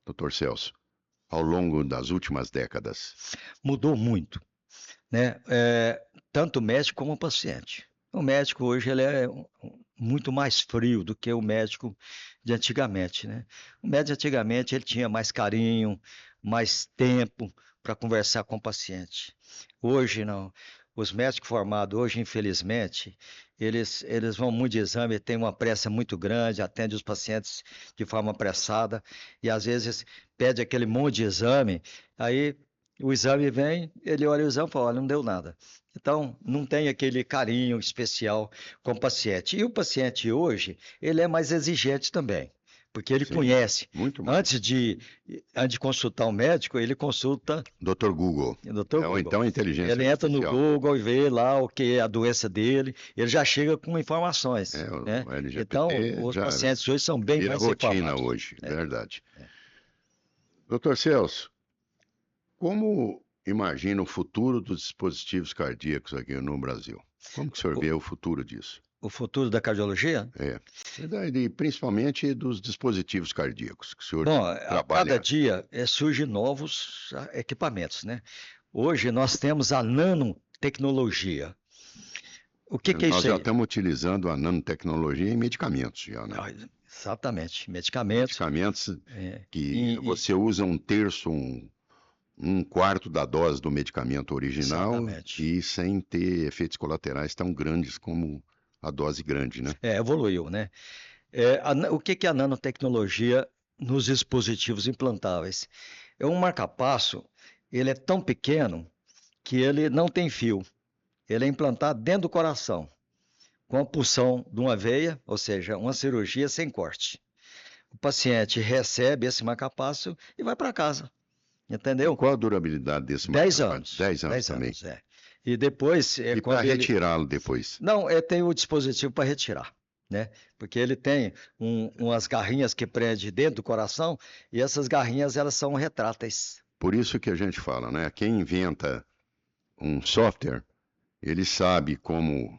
Dr. Celso, ao longo das últimas décadas? Mudou muito, né? Tanto o médico como o paciente. O médico hoje ele é muito mais frio do que o médico de antigamente, né? O médico de antigamente ele tinha mais carinho, mais tempo para conversar com o paciente. Hoje não. Os médicos formados hoje, infelizmente, eles vão muito de exame, têm uma pressa muito grande, atendem os pacientes de forma apressada e às vezes pede aquele monte de exame, aí o exame vem, ele olha o exame e fala, olha, não deu nada. Então, não tem aquele carinho especial com o paciente. E o paciente hoje, ele é mais exigente também, porque ele conhece. Muito mais. Antes de consultar um médico, ele consulta Dr. Google. Ou então a inteligência Ele entra artificial. no Google e vê lá o que é a doença dele, ele já chega com informações. Né? Então, os pacientes hoje são bem mais informados. Rotina hoje, verdade. Dr. Celso, como imagina o futuro dos dispositivos cardíacos aqui no Brasil? Como que o senhor vê o futuro disso? O futuro da cardiologia? E principalmente dos dispositivos cardíacos que o senhor trabalha. A cada dia surgem novos equipamentos, né? Hoje nós temos a nanotecnologia. O que é isso aí? Nós já estamos utilizando a nanotecnologia em medicamentos, já, né? Exatamente, medicamentos. Medicamentos que você usa um terço, um quarto da dose do medicamento original. Exatamente. E sem ter efeitos colaterais tão grandes como a dose grande, né? Evoluiu, né? O que é a nanotecnologia nos dispositivos implantáveis? É um marca-passo, ele é tão pequeno que ele não tem fio. Ele é implantado dentro do coração, com a punção de uma veia, ou seja, uma cirurgia sem corte. o paciente recebe esse marca-passo e vai para casa, E entendeu? qual a durabilidade desse 10 marca-passo? anos. 10 anos 10 também. anos, é. E depois, E para quando ele... retirá-lo depois? Não, tem o dispositivo para retirar, né? Porque ele tem umas garrinhas que prende dentro do coração e essas garrinhas, elas são retráteis. Por isso que a gente fala, né? Quem inventa um software, ele sabe como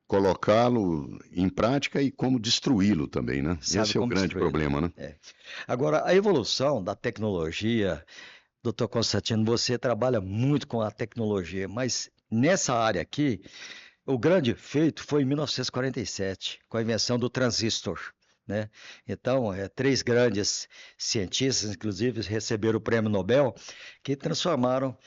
colocá-lo em prática e como destruí-lo também, né? Sabe Esse é o como grande destruí-lo. problema, né? É. Agora, a evolução da tecnologia, doutor Constantino, você trabalha muito com a tecnologia, mas nessa área aqui, o grande feito foi em 1947, com a invenção do transistor, né? Então, 3 grandes cientistas, inclusive, receberam o prêmio Nobel, que transformaram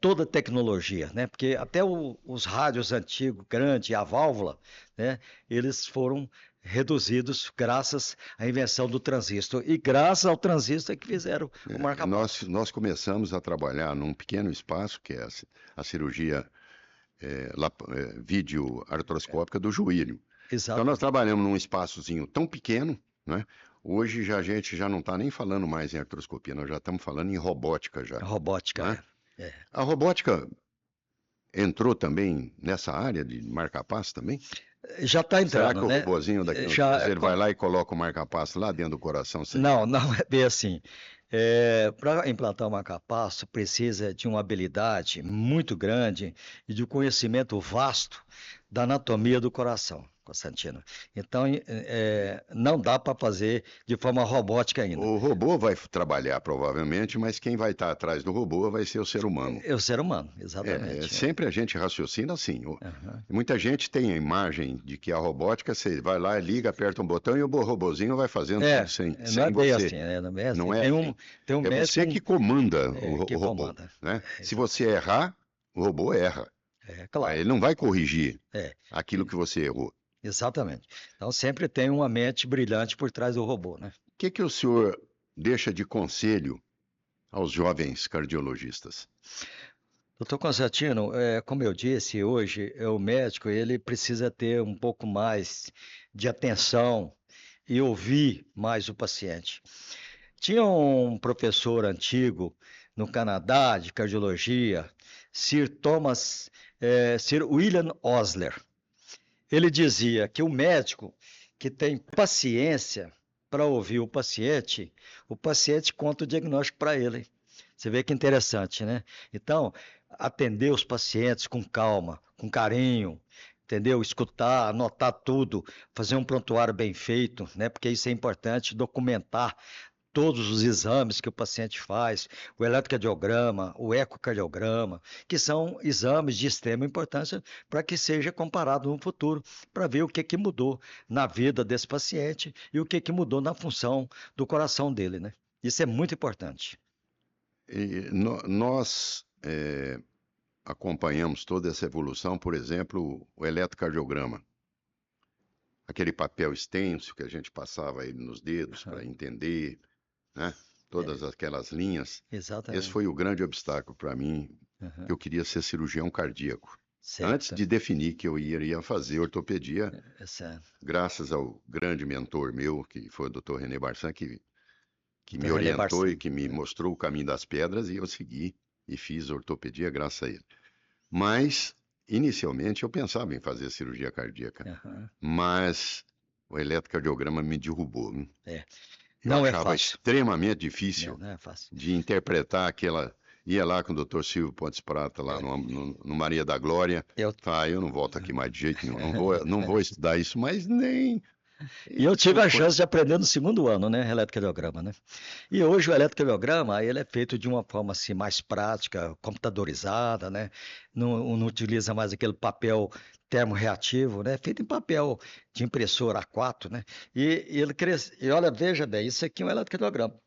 toda a tecnologia, né? Porque até os rádios antigos, grande, a válvula, né? Eles foram reduzidos graças à invenção do transistor. E graças ao transistor é que fizeram o marca-passo. Nós começamos a trabalhar num pequeno espaço, que é a cirurgia vídeo artroscópica do joelho. Exato. Então nós trabalhamos num espaçozinho tão pequeno, né? Hoje a gente já não está nem falando mais em artroscopia, nós já estamos falando em robótica já. A robótica, né? é. A robótica entrou também nessa área de marca-passo também? Já está Será entrando, que o né? robozinho daqui Já, ele vai lá e coloca o marca-passo lá dentro do coração? Sem... Não, não é bem assim. Para implantar o marca-passo, precisa de uma habilidade muito grande e de um conhecimento vasto da anatomia do coração, Constantino. Então, não dá para fazer de forma robótica ainda. O robô vai trabalhar provavelmente, mas quem vai estar atrás do robô vai ser o ser humano. É o ser humano, exatamente. Sempre a gente raciocina assim. Uhum. Muita gente tem a imagem de que a robótica, você vai lá, liga, aperta um botão e o robozinho vai fazendo tudo sem não é bem você. assim, não é assim. Não é tem um é mestre você que comanda que o robô. comanda. Né? Se você errar, o robô erra. Claro. Ele não vai corrigir É. aquilo que você errou. Exatamente. Então sempre tem uma mente brilhante por trás do robô, né? O que o senhor deixa de conselho aos jovens cardiologistas? Doutor Constantino, como eu disse, hoje o médico ele precisa ter um pouco mais de atenção e ouvir mais o paciente. Tinha um professor antigo no Canadá de cardiologia, Sir William Osler. Ele dizia que o médico que tem paciência para ouvir o paciente conta o diagnóstico para ele. Você vê que interessante, né? Então, atender os pacientes com calma, com carinho, entendeu? Escutar, anotar tudo, fazer um prontuário bem feito, né? Porque isso é importante, documentar todos os exames que o paciente faz, o eletrocardiograma, o ecocardiograma, que são exames de extrema importância para que seja comparado no futuro, para ver o que mudou na vida desse paciente e o que mudou na função do coração dele, né? Isso é muito importante. Nós acompanhamos toda essa evolução, por exemplo, o eletrocardiograma. Aquele papel extenso que a gente passava aí nos dedos para entender, né? Todas aquelas linhas. Exatamente. Esse foi o grande obstáculo para mim, que eu queria ser cirurgião cardíaco. Certo. Antes de definir que eu iria fazer ortopedia, graças ao grande mentor meu, que foi o Dr. René Barçan, que me orientou e que me mostrou o caminho das pedras, e eu segui e fiz ortopedia graças a ele. Mas, inicialmente, eu pensava em fazer cirurgia cardíaca, mas o eletrocardiograma me derrubou. Não achava é fácil. Extremamente difícil não é fácil. de interpretar aquela... Ia lá com o Dr. Silvio Pontes Prata, lá no Maria da Glória. Eu não volto aqui mais de jeito nenhum. Não vou estudar isso, mas nem... E eu tive a chance de aprender no segundo ano, né, eletrocardiograma, né? E hoje o eletrocardiograma, ele é feito de uma forma assim mais prática, computadorizada, né? Não utiliza mais aquele papel termorreativo, né? Feito em papel de impressora A4, né? E ele cresce. E olha, veja bem, isso aqui é um eletrocardiograma.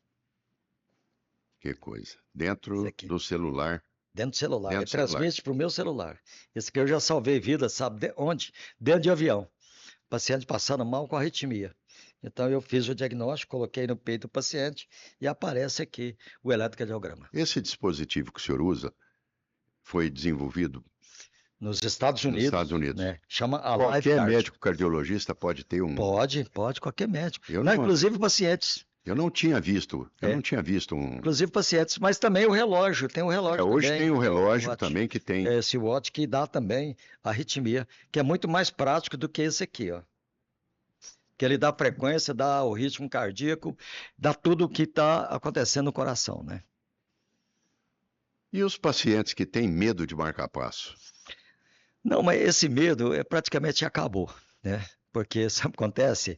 Que coisa. Dentro do celular. Dentro do celular. Ele transmite para o meu celular. Esse aqui eu já salvei vida, sabe onde? Dentro de avião. Paciente passando mal com arritmia. Então eu fiz o diagnóstico, coloquei no peito do paciente e aparece aqui o eletrocardiograma. Esse dispositivo que o senhor usa foi desenvolvido Nos Estados nos Unidos, Estados Unidos. né? Chama a Qualquer LifeGuard. médico cardiologista pode ter um. Pode, qualquer médico. Eu Não, não- inclusive pacientes. Eu não tinha visto um. Inclusive pacientes, mas também o relógio, tem o relógio Hoje também. tem o relógio Watch. também que tem. Esse watch que dá também arritmia, que é muito mais prático do que esse aqui, ó. Que ele dá frequência, dá o ritmo cardíaco, dá tudo o que está acontecendo no coração, né? E os pacientes que têm medo de marcar passo? Não, mas esse medo praticamente acabou, né? Porque sabe o que acontece?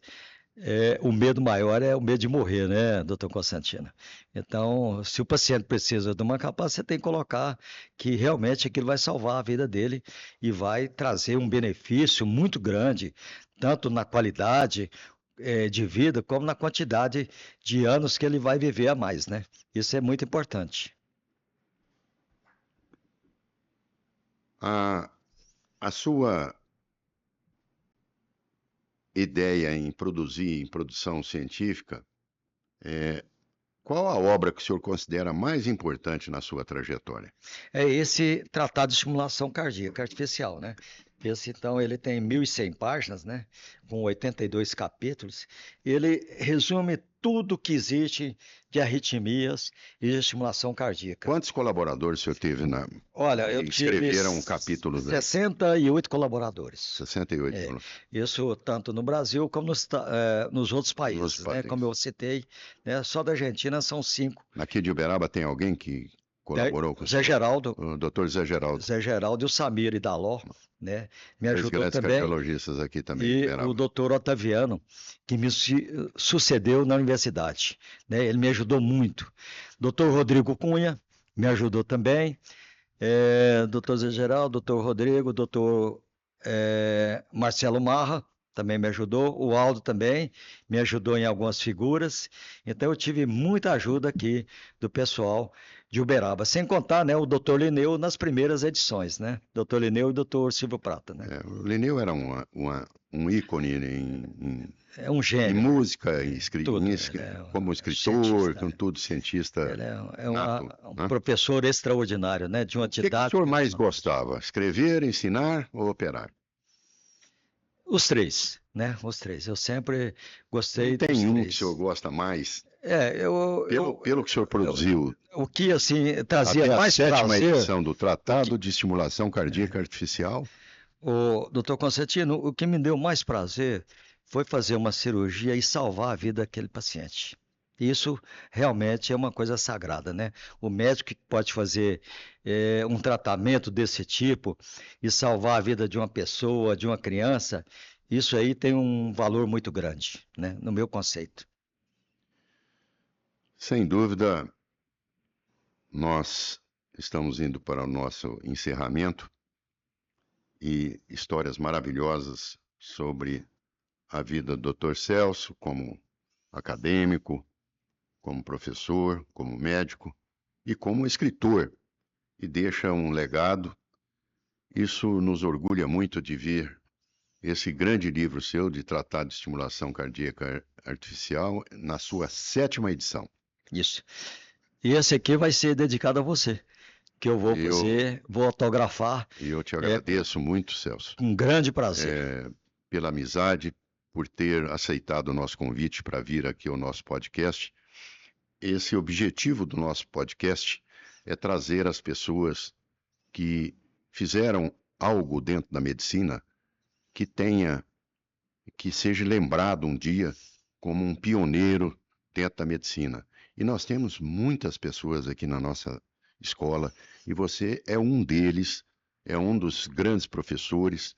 O medo maior é o medo de morrer, né, doutor Constantino? Então, se o paciente precisa de uma capaz, você tem que colocar que realmente aquilo vai salvar a vida dele e vai trazer um benefício muito grande, tanto na qualidade de vida, como na quantidade de anos que ele vai viver a mais, né? Isso é muito importante. A sua ideia em produção científica, qual a obra que o senhor considera mais importante na sua trajetória? É esse tratado de estimulação cardíaca artificial, né? Esse, então, ele tem 1.100 páginas, né? Com 82 capítulos. Ele resume tudo que existe de arritmias e de estimulação cardíaca. Quantos colaboradores o senhor teve Olha, eu tive escreveram um capítulo 68 colaboradores. 68. Isso tanto no Brasil como nos outros países, né? Como eu citei, né? Só da Argentina são 5. Aqui de Uberaba tem alguém que colaborou com o Zé Geraldo. O doutor Zé Geraldo. Zé Geraldo e o Samir Idaló, né? Me ajudou grandes também. cardiologistas aqui também. E o doutor Otaviano, que me sucedeu na universidade, né? Ele me ajudou muito. Doutor Rodrigo Cunha me ajudou também. Doutor Zé Geraldo, doutor Rodrigo, doutor Marcelo Marra também me ajudou. O Aldo também me ajudou em algumas figuras. Então eu tive muita ajuda aqui do pessoal de Uberaba, sem contar, né, o Dr. Lineu nas primeiras edições, né? Dr. Lineu e Dr. Silvio Prata, né? O Lineu era um ícone um em gênio. música, Tudo, como escritor, com tudo, cientista. Ele é um professor extraordinário, né? De uma didática. O que o senhor mais gostava? Escrever, ensinar ou operar? Os três, né? Os três. Eu sempre gostei dos três. Tem um que o senhor gosta mais? Pelo que o senhor produziu. O que, assim, trazia até mais prazer... a sétima prazer, edição do Tratado de Estimulação Cardíaca Artificial. Doutor Constantino, o que me deu mais prazer foi fazer uma cirurgia e salvar a vida daquele paciente. Isso realmente é uma coisa sagrada, né? O médico que pode fazer um tratamento desse tipo e salvar a vida de uma pessoa, de uma criança, isso aí tem um valor muito grande, né? No meu conceito. Sem dúvida, nós estamos indo para o nosso encerramento e histórias maravilhosas sobre a vida do Dr. Celso como acadêmico, como professor, como médico e como escritor, e deixa um legado. Isso nos orgulha muito de ver esse grande livro seu de Tratado de Estimulação Cardíaca Artificial na sua 7ª edição. Isso. E esse aqui vai ser dedicado a você, que eu vou autografar. E eu te agradeço muito, Celso. Com grande prazer. Pela amizade, por ter aceitado o nosso convite para vir aqui ao nosso podcast. Esse objetivo do nosso podcast é trazer as pessoas que fizeram algo dentro da medicina que seja lembrado um dia como um pioneiro dentro da medicina. E nós temos muitas pessoas aqui na nossa escola e você é um deles, é um dos grandes professores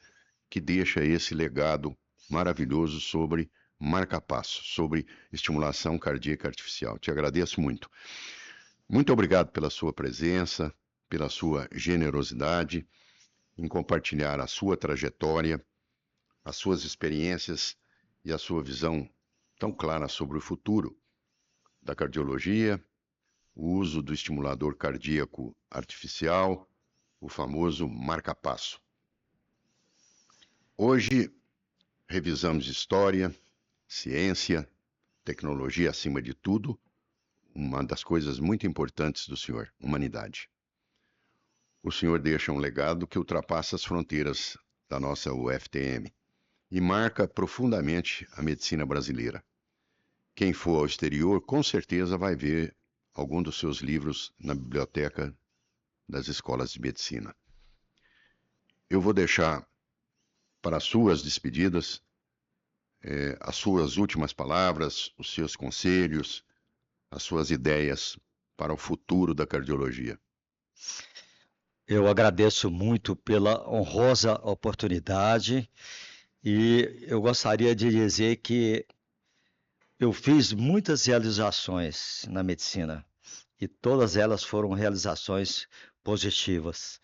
que deixa esse legado maravilhoso sobre marca-passo, sobre estimulação cardíaca artificial. Te agradeço muito. Muito obrigado pela sua presença, pela sua generosidade em compartilhar a sua trajetória, as suas experiências e a sua visão tão clara sobre o futuro da cardiologia, o uso do estimulador cardíaco artificial, o famoso marca-passo. Hoje, revisamos história, ciência, tecnologia acima de tudo, uma das coisas muito importantes do senhor, humanidade. o senhor deixa um legado que ultrapassa as fronteiras da nossa UFTM e marca profundamente a medicina brasileira. Quem for ao exterior, com certeza vai ver algum dos seus livros na biblioteca das escolas de medicina. Eu vou deixar para as suas despedidas as suas últimas palavras, os seus conselhos, as suas ideias para o futuro da cardiologia. Eu agradeço muito pela honrosa oportunidade e eu gostaria de dizer que eu fiz muitas realizações na medicina e todas elas foram realizações positivas,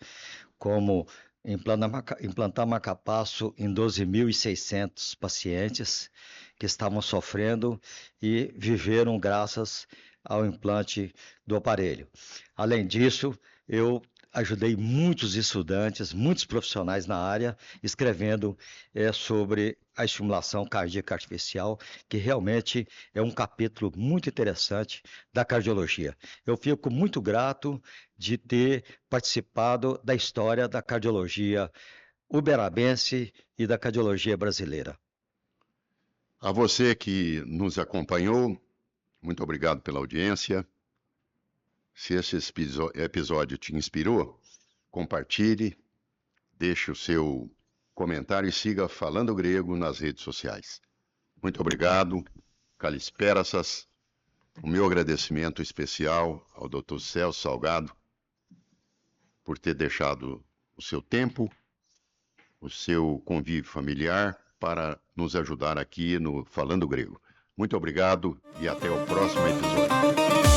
como implantar marca-passo em 12.600 pacientes que estavam sofrendo e viveram graças ao implante do aparelho. Além disso, eu ajudei muitos estudantes, muitos profissionais na área, escrevendo sobre a estimulação cardíaca artificial, que realmente é um capítulo muito interessante da cardiologia. Eu fico muito grato de ter participado da história da cardiologia uberabense e da cardiologia brasileira. A você que nos acompanhou, muito obrigado pela audiência. Se esse episódio te inspirou, compartilhe, deixe o seu comentário e siga Falando Grego nas redes sociais. Muito obrigado, Kalisperassas. O meu agradecimento especial ao Dr. Celso Salgado por ter deixado o seu tempo, o seu convívio familiar para nos ajudar aqui no Falando Grego. Muito obrigado e até o próximo episódio.